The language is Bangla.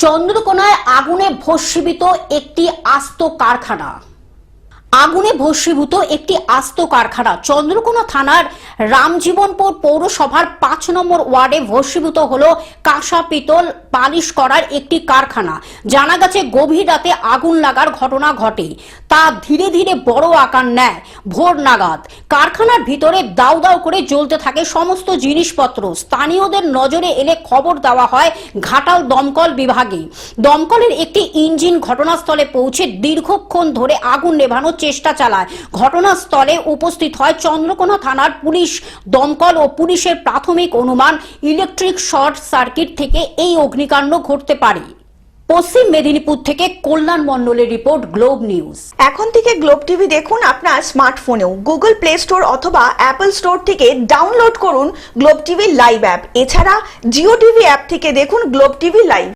চন্দ্রকোনায় আগুনে ভস্মীভূত একটি আস্ত কারখানা। আগুনে ভস্মীভূত একটি আস্ত কারখানা চন্দ্রকোনা থানার রামজীবনপুর পৌরসভার ৫ নম্বর ওয়ার্ডে ভস্মীভূত হলো কাঁসা পিতল পালিশ করার একটি কারখানা। জানা গেছে গভীর রাতে আগুন লাগার ঘটনা ঘটে, তা ধীরে ধীরে বড় আকার নেয়। ভোর নাগাদ কারখানার ভিতরে দাউ দাউ করে জ্বলতে থাকে সমস্ত জিনিসপত্র। স্থানীয়দের নজরে এলে খবর দেওয়া হয় ঘাটাল দমকল বিভাগে। দমকলের একটি ইঞ্জিন ঘটনাস্থলে পৌঁছে দীর্ঘক্ষণ ধরে আগুন নেভানোর চেষ্টা চালায়। ঘটনাস্থলে উপস্থিত হয় চন্দ্রকোনা থানার পুলিশ, দমকল ও পুলিশের প্রাথমিক অনুমান ইলেকট্রিক শর্ট সার্কিট থেকে এই অগ্নিকাণ্ড ঘটতে পারে। পশ্চিম মেদিনীপুর থেকে কল্যাণ মণ্ডলের রিপোর্ট, গ্লোব নিউজ। এখন থেকে গ্লোব টিভি দেখুন আপনার স্মার্টফোনেও। গুগল প্লে স্টোর অথবা অ্যাপল স্টোর থেকে ডাউনলোড করুন গ্লোব টিভি লাইভ অ্যাপ। এছাড়া জিও টিভি অ্যাপ থেকে দেখুন গ্লোব টিভি লাইভ।